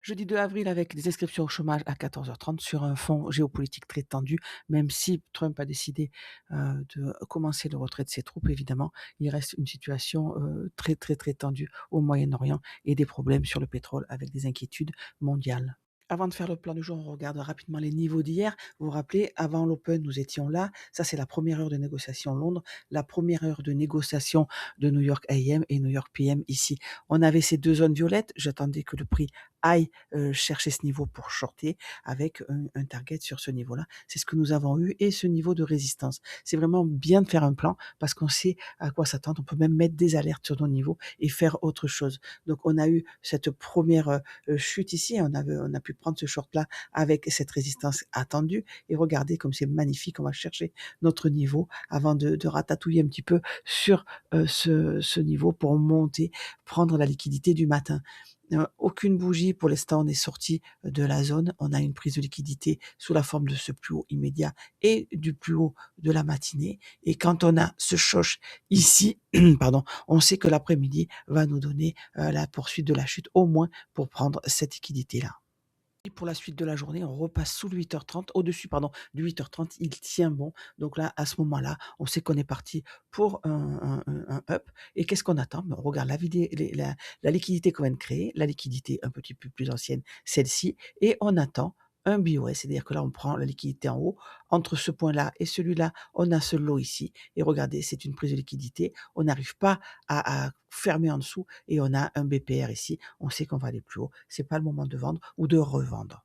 Jeudi 2 avril avec des inscriptions au chômage à 14h30 sur un fond géopolitique très tendu, même si Trump a décidé, de commencer le retrait de ses troupes évidemment, il reste une situation, très, très, très tendue au Moyen-Orient et des problèmes sur le pétrole avec des inquiétudes mondiales. Avant de faire le plan du jour, on regarde rapidement les niveaux d'hier. Vous vous rappelez, avant l'open, nous étions là. Ça, c'est la première heure de négociation Londres, la première heure de négociation de New York AM et New York PM ici. On avait ces 2 zones violettes. J'attendais que le prix aille, chercher ce niveau pour shorter avec un target sur ce niveau-là. C'est ce que nous avons eu et ce niveau de résistance. C'est vraiment bien de faire un plan parce qu'on sait à quoi s'attendre. On peut même mettre des alertes sur nos niveaux et faire autre chose. Donc on a eu cette première chute ici. On a pu prendre ce short-là avec cette résistance attendue et regardez comme c'est magnifique. On va chercher notre niveau avant de ratatouiller un petit peu sur ce niveau pour monter, prendre la liquidité du matin. Aucune bougie pour l'instant, on est sorti de la zone. On a une prise de liquidité sous la forme de ce plus haut immédiat et du plus haut de la matinée. Et quand on a ce choc ici, pardon, on sait que l'après-midi va nous donner la poursuite de la chute, au moins pour prendre cette liquidité-là. Et pour la suite de la journée, on repasse sous le 8h30, au-dessus, pardon, du 8h30, il tient bon. Donc là, à ce moment-là, on sait qu'on est parti pour un up. Et qu'est-ce qu'on attend? Ben, on regarde la liquidité qu'on vient de créer, la liquidité un petit peu plus ancienne, celle-ci, et on attend un BOS, c'est-à-dire que là, on prend la liquidité en haut. Entre ce point-là et celui-là, on a ce lot ici. Et regardez, c'est une prise de liquidité. On n'arrive pas à fermer en dessous et on a un BPR ici. On sait qu'on va aller plus haut. C'est pas le moment de vendre ou de revendre.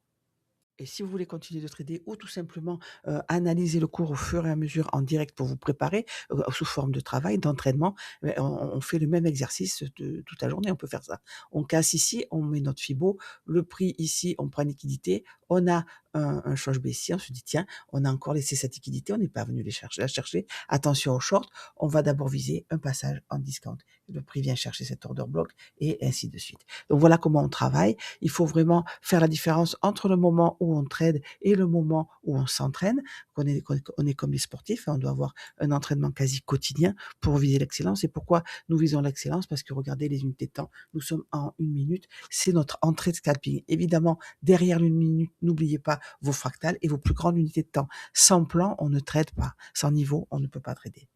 Et si vous voulez continuer de trader ou tout simplement, analyser le cours au fur et à mesure en direct pour vous préparer, sous forme de travail, d'entraînement, on fait le même exercice de toute la journée, on peut faire ça. On casse ici, on met notre Fibo, le prix ici, on prend une liquidité, on a un choc baissier, on se dit: «Tiens, on a encore laissé cette liquidité, on n'est pas venu la chercher. Attention au short, on va d'abord viser un passage en discount». Le prix vient chercher cet order block et ainsi de suite. Donc voilà comment on travaille. Il faut vraiment faire la différence entre le moment où on trade et le moment où on s'entraîne. On est comme les sportifs, hein, on doit avoir un entraînement quasi quotidien pour viser l'excellence. Et pourquoi nous visons l'excellence? Parce que regardez les unités de temps, nous sommes en 1 minute, c'est notre entrée de scalping. Évidemment, derrière l'1 minute, n'oubliez pas vos fractales et vos plus grandes unités de temps. Sans plan, on ne trade pas. Sans niveau, on ne peut pas trader.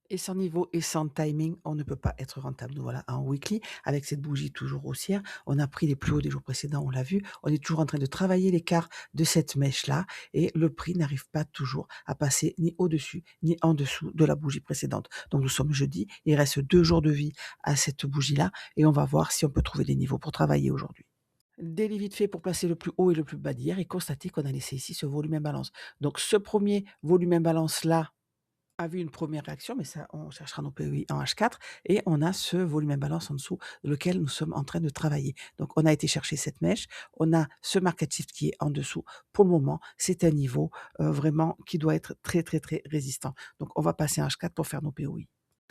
Et sans niveau et sans timing, on ne peut pas être rentable. Nous voilà en weekly avec cette bougie toujours haussière. On a pris les plus hauts des jours précédents, on l'a vu. On est toujours en train de travailler l'écart de cette mèche-là et le prix n'arrive pas toujours à passer ni au-dessus ni en dessous de la bougie précédente. Donc nous sommes jeudi, il reste 2 jours de vie à cette bougie-là et on va voir si on peut trouver des niveaux pour travailler aujourd'hui. Daily vite fait pour placer le plus haut et le plus bas d'hier et constater qu'on a laissé ici ce volume imbalance. Donc ce premier volume imbalance là a vu une première réaction, mais ça, on cherchera nos PEI en H4 et on a ce volume imbalance en dessous, lequel nous sommes en train de travailler. Donc on a été chercher cette mèche, on a ce market shift qui est en dessous. Pour le moment, c'est un niveau, vraiment qui doit être très, très, très résistant. Donc on va passer en H4 pour faire nos POI.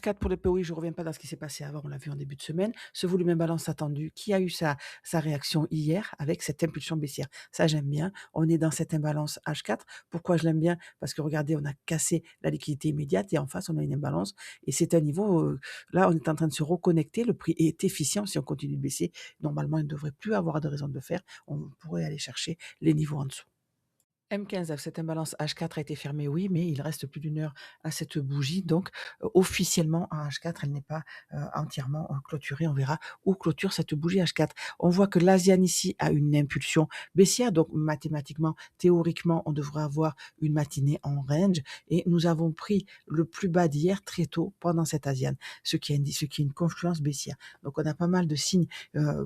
4 pour le POI, je ne reviens pas dans ce qui s'est passé avant, on l'a vu en début de semaine. Ce volume imbalance attendu qui a eu sa réaction hier avec cette impulsion baissière. Ça, j'aime bien. On est dans cette imbalance H4. Pourquoi je l'aime bien? Parce que regardez, on a cassé la liquidité immédiate et en face, on a une imbalance. Et c'est un niveau, là, on est en train de se reconnecter. Le prix est efficient. Si on continue de baisser, normalement, il ne devrait plus avoir de raison de le faire. On pourrait aller chercher les niveaux en dessous. M15, cette imbalance H4 a été fermée, oui, mais il reste plus d'1 heure à cette bougie. Donc, officiellement, en H4, elle n'est pas entièrement clôturée. On verra où clôture cette bougie H4. On voit que l'Asian ici a une impulsion baissière. Donc, mathématiquement, théoriquement, on devrait avoir une matinée en range. Et nous avons pris le plus bas d'hier très tôt pendant cette Asian, ce qui est une confluence baissière. Donc, on a pas mal de signes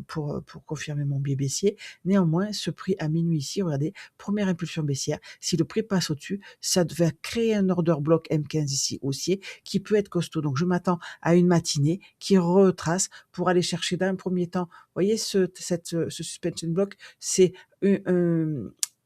pour confirmer mon biais baissier. Néanmoins, ce prix à minuit ici, regardez, première impulsion baissière. Si le prix passe au-dessus, ça va créer un order block M15 ici haussier qui peut être costaud. Donc, je m'attends à une matinée qui retrace pour aller chercher d'un premier temps. Vous voyez, ce suspension block, c'est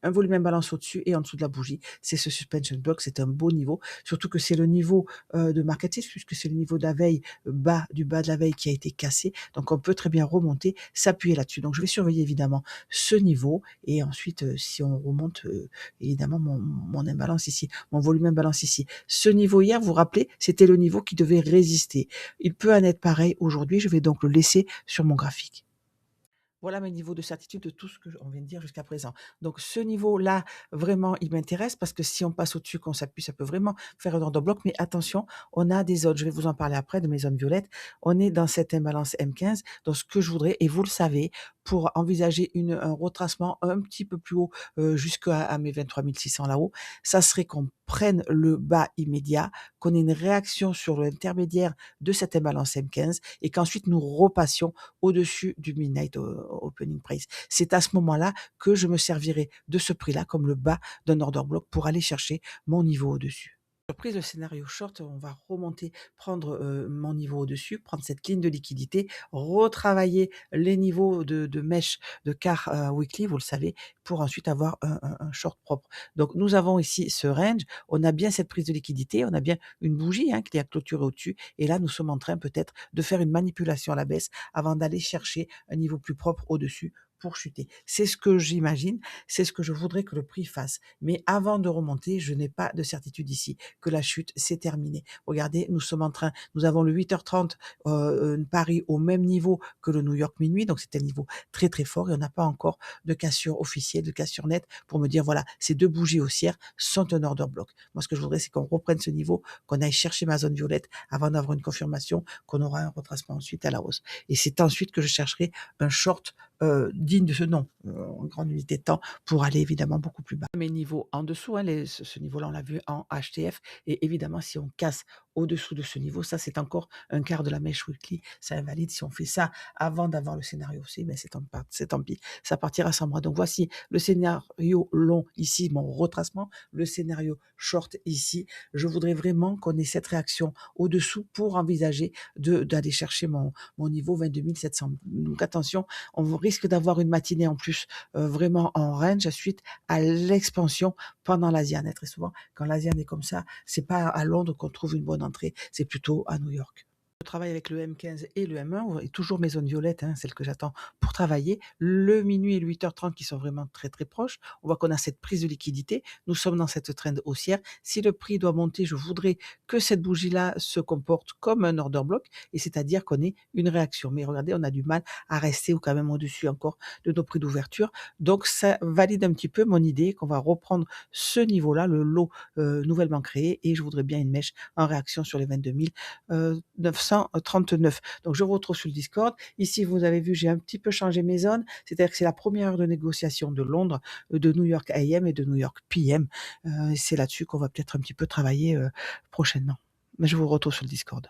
un volume imbalance au-dessus et en dessous de la bougie. C'est ce suspension block, c'est un beau niveau. Surtout que c'est le niveau de market shift puisque c'est le niveau de la veille, du bas de la veille qui a été cassé. Donc, on peut très bien remonter, s'appuyer là-dessus. Donc, je vais surveiller évidemment ce niveau et ensuite, si on remonte, évidemment mon imbalance ici, mon volume imbalance ici. Ce niveau hier, vous vous rappelez, c'était le niveau qui devait résister. Il peut en être pareil aujourd'hui, je vais donc le laisser sur mon graphique. Voilà mes niveaux de certitude de tout ce que on vient de dire jusqu'à présent. Donc ce niveau-là, vraiment, il m'intéresse parce que si on passe au-dessus, qu'on s'appuie, ça peut vraiment faire un ordre bloc. Mais attention, on a des zones, je vais vous en parler après, de mes zones violettes. On est dans cette imbalance M15. Donc ce que je voudrais, et vous le savez, pour envisager un retracement un petit peu plus haut, jusqu'à mes 23 600 là-haut, ça serait qu'on prenne le bas immédiat, qu'on ait une réaction sur l'intermédiaire de cette imbalance M15 et qu'ensuite nous repassions au-dessus du midnight opening price. C'est à ce moment-là que je me servirai de ce prix-là comme le bas d'un order block pour aller chercher mon niveau au-dessus. Surprise, le scénario short, on va remonter, prendre, mon niveau au-dessus, prendre cette ligne de liquidité, retravailler les niveaux de mèche de quart, weekly, vous le savez, pour ensuite avoir un short propre. Donc nous avons ici ce range, on a bien cette prise de liquidité, on a bien une bougie, hein, qui a clôturé au-dessus et là nous sommes en train peut-être de faire une manipulation à la baisse avant d'aller chercher un niveau plus propre au-dessus pour chuter. C'est ce que j'imagine, c'est ce que je voudrais que le prix fasse. Mais avant de remonter, je n'ai pas de certitude ici que la chute, c'est terminé. Regardez, nous avons le 8h30 Paris au même niveau que le New York minuit, donc c'était un niveau très très fort et on n'a pas encore de cassure officielle, de cassure nette pour me dire voilà, ces deux bougies haussières sont un order block. Moi, ce que je voudrais, c'est qu'on reprenne ce niveau, qu'on aille chercher ma zone violette avant d'avoir une confirmation qu'on aura un retracement ensuite à la hausse. Et c'est ensuite que je chercherai un short digne de ce nom, en grande unité de temps, pour aller évidemment beaucoup plus bas. Mes niveaux en dessous, hein, ce niveau-là, on l'a vu en HTF et évidemment, si on casse au-dessous de ce niveau, ça, c'est encore un quart de la mèche weekly, ça invalide. Si on fait ça avant d'avoir le scénario C, ben c'est tant pis, ça partira sans moi. Donc voici le scénario long ici, mon retracement, le scénario short ici. Je voudrais vraiment qu'on ait cette réaction au-dessous pour envisager d'aller chercher mon niveau 22 700. Donc attention, on risque d'avoir une matinée en plus vraiment en range suite à l'expansion pendant l'Asian. Et très souvent, quand l'Asian est comme ça, c'est pas à Londres qu'on trouve une bonne entrée, c'est plutôt à New York. Je travaille avec le M15 et le M1 et toujours mes zones violettes, hein, celles que j'attends pour travailler. Le minuit et le 8h30 qui sont vraiment très très proches. On voit qu'on a cette prise de liquidité. Nous sommes dans cette trend haussière. Si le prix doit monter, je voudrais que cette bougie-là se comporte comme un order block et c'est-à-dire qu'on ait une réaction. Mais regardez, on a du mal à rester ou quand même au-dessus encore de nos prix d'ouverture. Donc ça valide un petit peu mon idée qu'on va reprendre ce niveau-là, le lot nouvellement créé et je voudrais bien une mèche en réaction sur les 22 939. Donc je vous retrouve sur le Discord. Ici, vous avez vu, j'ai un petit peu changé mes zones. C'est-à-dire que c'est la première heure de négociation de Londres, de New York AM et de New York PM. C'est là-dessus qu'on va peut-être un petit peu travailler prochainement. Mais je vous retrouve sur le Discord.